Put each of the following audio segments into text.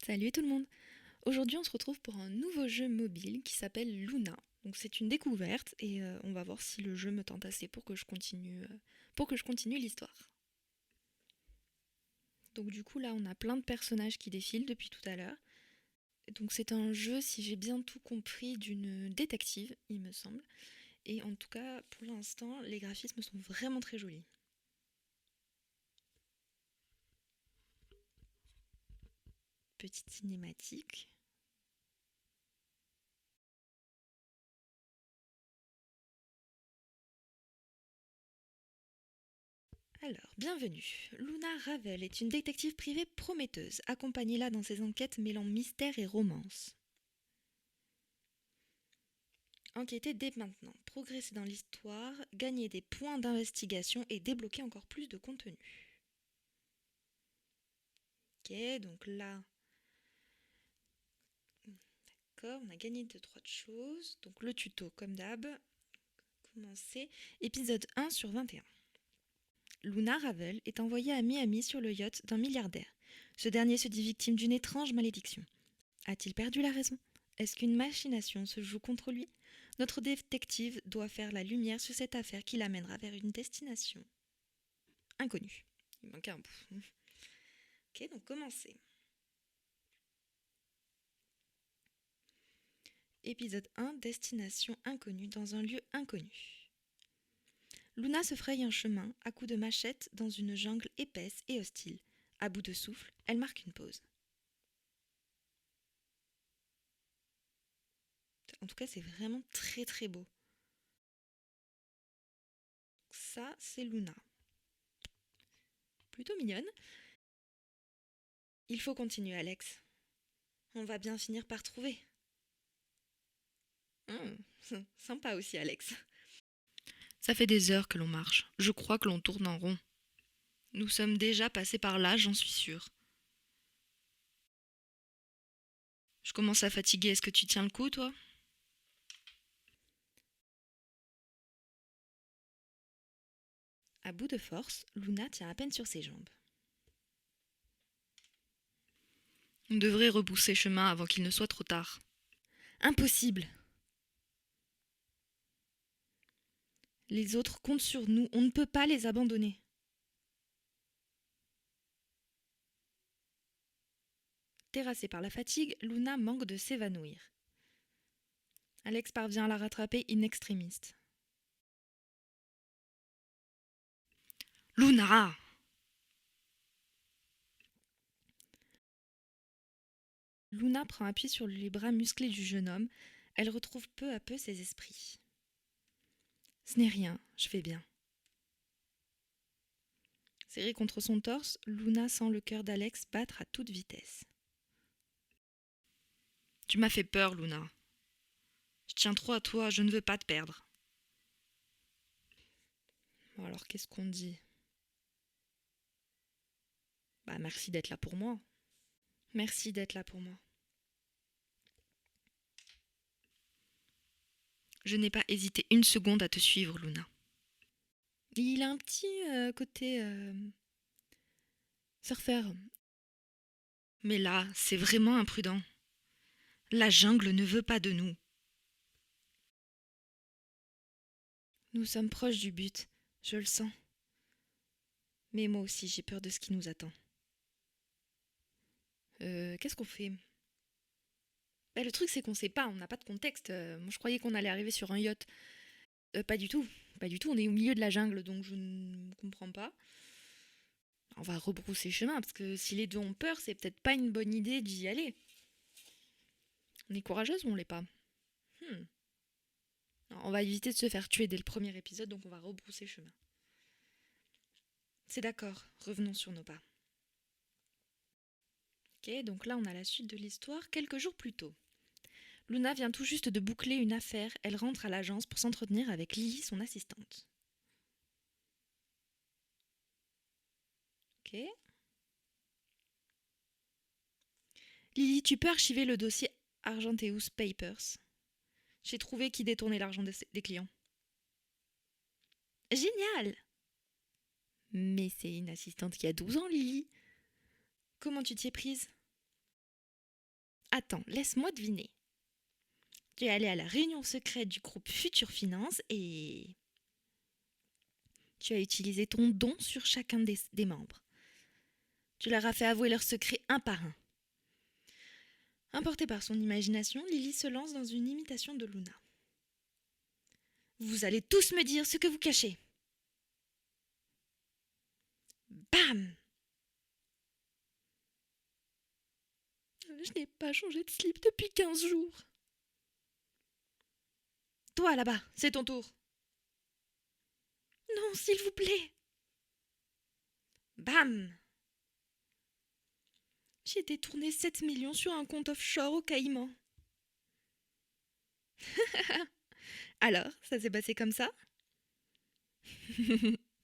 Salut tout le monde. Aujourd'hui, on se retrouve pour un nouveau jeu mobile qui s'appelle Luna. Donc c'est une découverte et on va voir si le jeu me tente assez pour que je continue l'histoire. Donc du coup là, on a plein de personnages qui défilent depuis tout à l'heure. Donc c'est un jeu, si j'ai bien tout compris, d'une détective, il me semble. Et en tout cas, pour l'instant, les graphismes sont vraiment très jolis. Petite cinématique. Alors, bienvenue. Luna Ravel est une détective privée prometteuse. Accompagnez-la dans ses enquêtes mêlant mystère et romance. Enquêtez dès maintenant, progresser dans l'histoire, gagner des points d'investigation et débloquer encore plus de contenu. Ok, donc là, d'accord, on a gagné 2-3 choses. Donc le tuto, comme d'hab, commencer. Épisode 1 sur 21. Luna Ravel est envoyée à Miami sur le yacht d'un milliardaire. Ce dernier se dit victime d'une étrange malédiction. A-t-il perdu la raison? Est-ce qu'une machination se joue contre lui? Notre détective doit faire la lumière sur cette affaire qui l'amènera vers une destination inconnue. Il manquait un bout. Ok, donc commencez. Épisode 1, destination inconnue dans un lieu inconnu. Luna se fraye un chemin à coups de machette dans une jungle épaisse et hostile. À bout de souffle, elle marque une pause. En tout cas, c'est vraiment très très beau. Ça, c'est Luna. Plutôt mignonne. Il faut continuer, Alex. On va bien finir par trouver. Sympa aussi, Alex. Ça fait des heures que l'on marche. Je crois que l'on tourne en rond. Nous sommes déjà passés par là, j'en suis sûre. Je commence à fatiguer. Est-ce que tu tiens le coup, toi? À bout de force, Luna tient à peine sur ses jambes. On devrait rebousser chemin avant qu'il ne soit trop tard. Impossible. Les autres comptent sur nous, on ne peut pas les abandonner. Terrassée par la fatigue, Luna manque de s'évanouir. Alex parvient à la rattraper in extremis. Luna! Luna prend appui sur les bras musclés du jeune homme. Elle retrouve peu à peu ses esprits. Ce n'est rien, je vais bien. Serrée contre son torse, Luna sent le cœur d'Alex battre à toute vitesse. Tu m'as fait peur, Luna. Je tiens trop à toi, je ne veux pas te perdre. Bon, alors qu'est-ce qu'on dit? Bah merci d'être là pour moi. Merci d'être là pour moi. Je n'ai pas hésité une seconde à te suivre, Luna. Il a un petit côté surfeur. Mais là, c'est vraiment imprudent. La jungle ne veut pas de nous. Nous sommes proches du but, je le sens. Mais moi aussi, j'ai peur de ce qui nous attend. Qu'est-ce qu'on fait? Bah, le truc, c'est qu'on sait pas, on n'a pas de contexte. Moi, je croyais qu'on allait arriver sur un yacht. Pas du tout. Pas du tout, on est au milieu de la jungle, donc je ne comprends pas. On va rebrousser chemin, parce que si les deux ont peur, c'est peut-être pas une bonne idée d'y aller. On est courageuse ou on l'est pas? On va éviter de se faire tuer dès le premier épisode, donc on va rebrousser chemin. C'est d'accord, revenons sur nos pas. Ok, donc là on a la suite de l'histoire quelques jours plus tôt. Luna vient tout juste de boucler une affaire, elle rentre à l'agence pour s'entretenir avec Lily, son assistante. Ok. Lily, tu peux archiver le dossier Argenteus Papers. J'ai trouvé qui détournait l'argent des clients. Génial! Mais c'est une assistante qui a 12 ans, Lily. Comment tu t'y es prise? attends, laisse-moi deviner. Tu es allé à la réunion secrète du groupe Future Finance et tu as utilisé ton don sur chacun des membres. Tu leur as fait avouer leurs secrets un par un. Emportée par son imagination, Lily se lance dans une imitation de Luna. Vous allez tous me dire ce que vous cachez. Bam! Je n'ai pas changé de slip depuis 15 jours. Toi là-bas, c'est ton tour. Non, s'il vous plaît. Bam! J'ai détourné 7 millions sur un compte offshore au Caïman. Alors, ça s'est passé comme ça?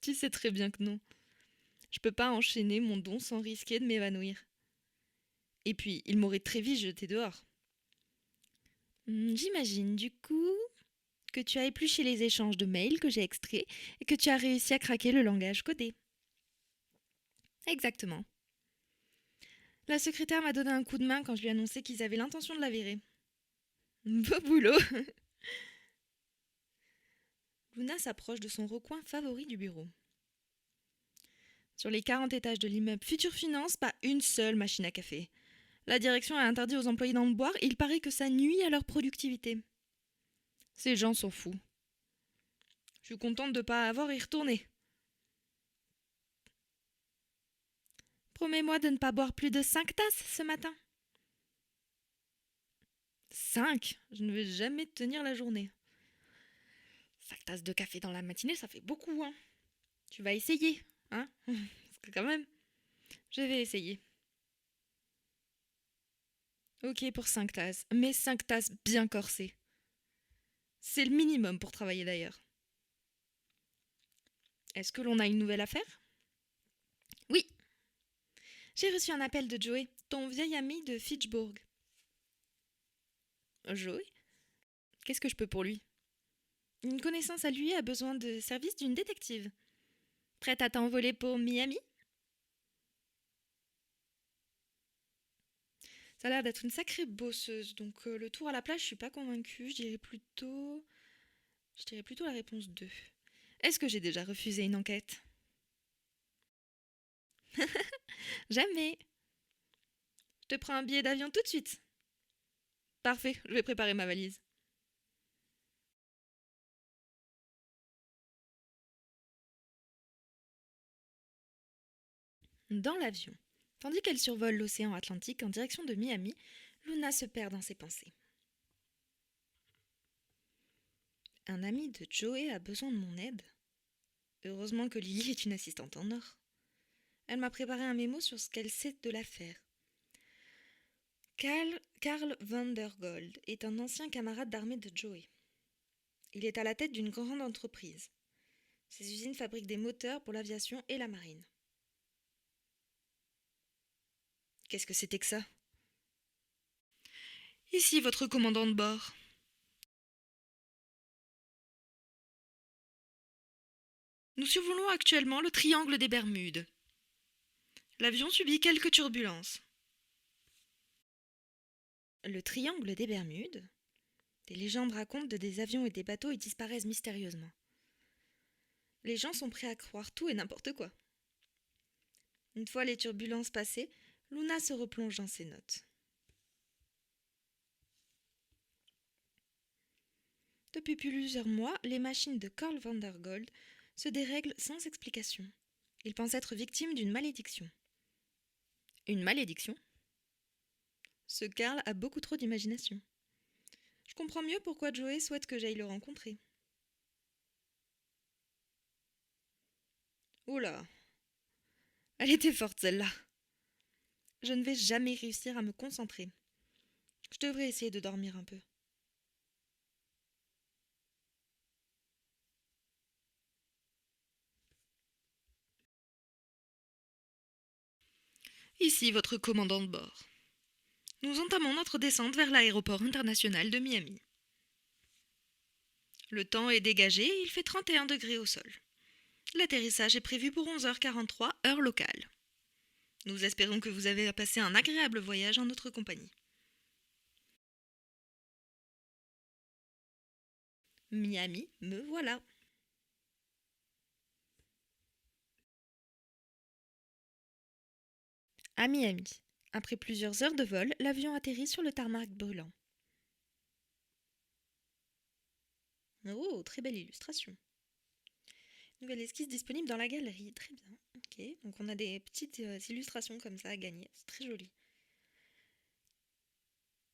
Tu sais très bien que non. Je peux pas enchaîner mon don sans risquer de m'évanouir. Et puis, il m'aurait très vite jeté dehors. J'imagine du coup que tu as épluché les échanges de mails que j'ai extraits et que tu as réussi à craquer le langage codé. Exactement. La secrétaire m'a donné un coup de main quand je lui ai annoncé qu'ils avaient l'intention de la virer. Beau boulot. Luna s'approche de son recoin favori du bureau. Sur les 40 étages de l'immeuble Future Finance, pas une seule machine à café. La direction a interdit aux employés d'en boire et il paraît que ça nuit à leur productivité. Ces gens sont fous. Je suis contente de ne pas avoir à y retourner. Promets-moi de ne pas boire plus de 5 tasses ce matin. 5? Je ne vais jamais tenir la journée. 5 tasses de café dans la matinée, ça fait beaucoup, hein. Tu vas essayer, hein? Parce que quand même, je vais essayer. Ok pour 5 tasses, mais 5 tasses bien corsées. C'est le minimum pour travailler d'ailleurs. Est-ce que l'on a une nouvelle affaire? Oui. J'ai reçu un appel de Joey, ton vieil ami de Fitchburg. Joey? Qu'est-ce que je peux pour lui? Une connaissance à lui a besoin de service d'une détective. Prête à t'envoler pour Miami? Ça a l'air d'être une sacrée bosseuse, donc le tour à la plage, je suis pas convaincue. Je dirais plutôt la réponse 2. Est-ce que j'ai déjà refusé une enquête? Jamais. Je te prends un billet d'avion tout de suite. Parfait, je vais préparer ma valise. Dans l'avion, tandis qu'elle survole l'océan Atlantique en direction de Miami, Luna se perd dans ses pensées. Un ami de Joey a besoin de mon aide. Heureusement que Lily est une assistante en or. Elle m'a préparé un mémo sur ce qu'elle sait de l'affaire. Karl Vandergold est un ancien camarade d'armée de Joey. Il est à la tête d'une grande entreprise. Ses usines fabriquent des moteurs pour l'aviation et la marine. Qu'est-ce que c'était que ça? Ici votre commandant de bord. Nous survolons actuellement le triangle des Bermudes. L'avion subit quelques turbulences. Le triangle des Bermudes? Des légendes racontent de des avions et des bateaux y disparaissent mystérieusement. Les gens sont prêts à croire tout et n'importe quoi. Une fois les turbulences passées, Luna se replonge dans ses notes. Depuis plusieurs mois, les machines de Karl Vandergold se dérèglent sans explication. Il pense être victime d'une malédiction. Une malédiction? Ce Karl a beaucoup trop d'imagination. Je comprends mieux pourquoi Joey souhaite que j'aille le rencontrer. Oula, elle était forte celle-là. Je ne vais jamais réussir à me concentrer. Je devrais essayer de dormir un peu. Ici votre commandant de bord. Nous entamons notre descente vers l'aéroport international de Miami. Le temps est dégagé et il fait 31 degrés au sol. L'atterrissage est prévu pour 11h43, heure locale. Nous espérons que vous avez passé un agréable voyage en notre compagnie. Miami, me voilà. À Miami. Après plusieurs heures de vol, l'avion atterrit sur le tarmac brûlant. Oh, très belle illustration. Nouvelle esquisse disponible dans la galerie. Très bien. Ok, donc on a des petites illustrations comme ça à gagner. C'est très joli.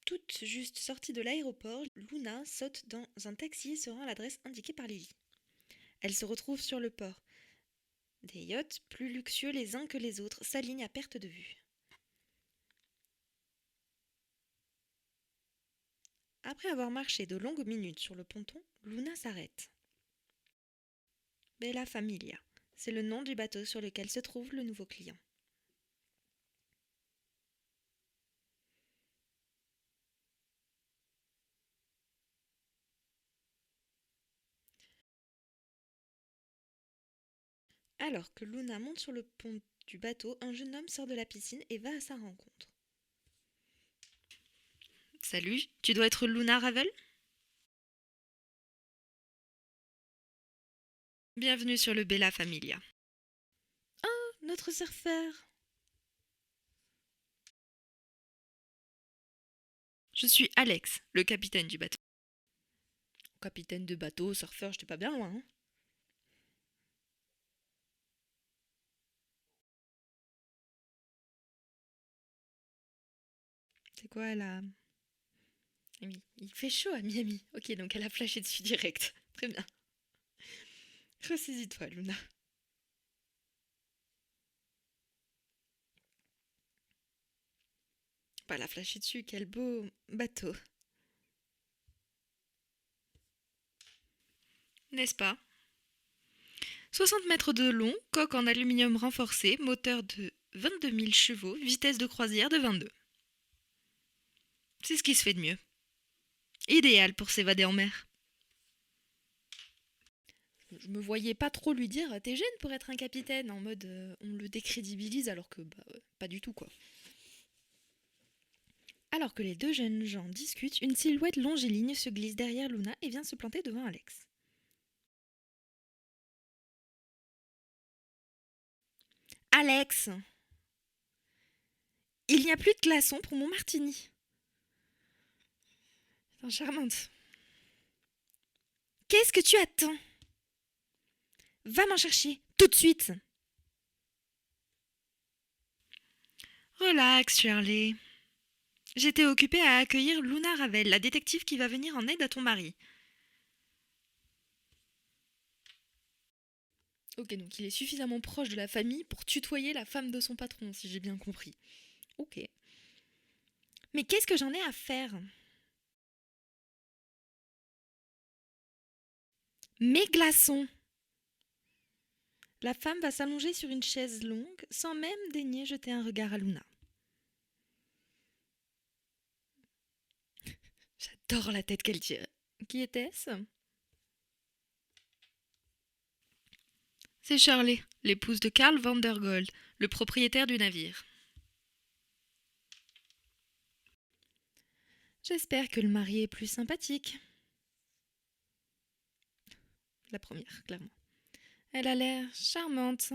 Toute juste sortie de l'aéroport, Luna saute dans un taxi et se rend à l'adresse indiquée par Lily. Elle se retrouve sur le port. Des yachts, plus luxueux les uns que les autres, s'alignent à perte de vue. Après avoir marché de longues minutes sur le ponton, Luna s'arrête. Bella Familia, c'est le nom du bateau sur lequel se trouve le nouveau client. Alors que Luna monte sur le pont du bateau, un jeune homme sort de la piscine et va à sa rencontre. Salut, tu dois être Luna Ravel ? Bienvenue sur le Bella Familia. Oh, notre surfeur ! Je suis Alex, le capitaine du bateau. Capitaine de bateau, surfeur, j'étais pas bien loin, hein. C'est quoi, elle a... Oui, il fait chaud à Miami. Ok, donc elle a flashé dessus direct. Très bien. Ressaisis-toi, Luna. Pas la flashé dessus, quel beau bateau. N'est-ce pas ? 60 mètres de long, coque en aluminium renforcé, moteur de 22 000 chevaux, vitesse de croisière de 22. C'est ce qui se fait de mieux. Idéal pour s'évader en mer. Je me voyais pas trop lui dire « T'es jeune pour être un capitaine ?» en mode on le décrédibilise alors que pas du tout quoi. Alors que les deux jeunes gens discutent, une silhouette longiligne se glisse derrière Luna et vient se planter devant Alex. Alex, il n'y a plus de glaçons pour mon martini. C'est charmante. Qu'est-ce que tu attends ? Va m'en chercher, tout de suite. Relax, Shirley. J'étais occupée à accueillir Luna Ravel, la détective qui va venir en aide à ton mari. Ok, donc il est suffisamment proche de la famille pour tutoyer la femme de son patron, si j'ai bien compris. Ok. Mais qu'est-ce que j'en ai à faire ? Mes glaçons. La femme va s'allonger sur une chaise longue sans même daigner jeter un regard à Luna. J'adore la tête qu'elle tire. Qui était-ce ? C'est Shirley, l'épouse de Karl Vandergold, le propriétaire du navire. J'espère que le mari est plus sympathique. La première, clairement. Elle a l'air charmante.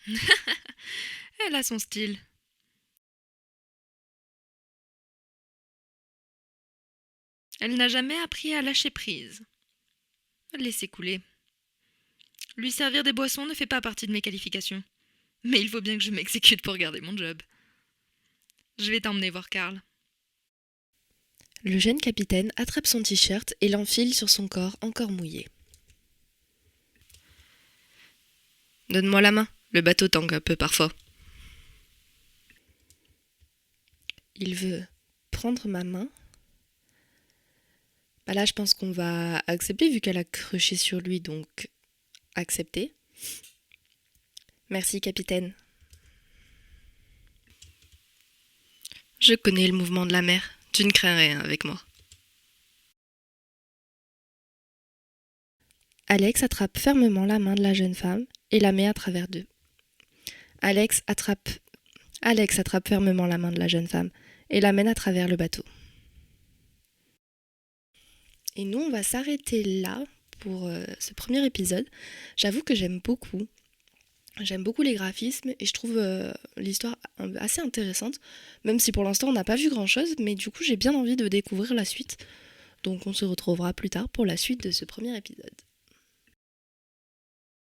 Elle a son style. Elle n'a jamais appris à lâcher prise. Laissez couler. Lui servir des boissons ne fait pas partie de mes qualifications. Mais il faut bien que je m'exécute pour garder mon job. Je vais t'emmener voir Karl. Le jeune capitaine attrape son t-shirt et l'enfile sur son corps encore mouillé. Donne-moi la main, le bateau tangue un peu parfois. Il veut prendre ma main. Là, je pense qu'on va accepter vu qu'elle a crushé sur lui, donc accepter. Merci, capitaine. Je connais le mouvement de la mer. Tu ne crains rien avec moi. Alex attrape fermement la main de la jeune femme et la met à travers d'eux. Alex attrape fermement la main de la jeune femme et la mène à travers le bateau. Et nous, on va s'arrêter là pour ce premier épisode. J'avoue que j'aime beaucoup. J'aime beaucoup les graphismes et je trouve l'histoire assez intéressante, même si pour l'instant on n'a pas vu grand-chose, mais du coup j'ai bien envie de découvrir la suite. Donc on se retrouvera plus tard pour la suite de ce premier épisode.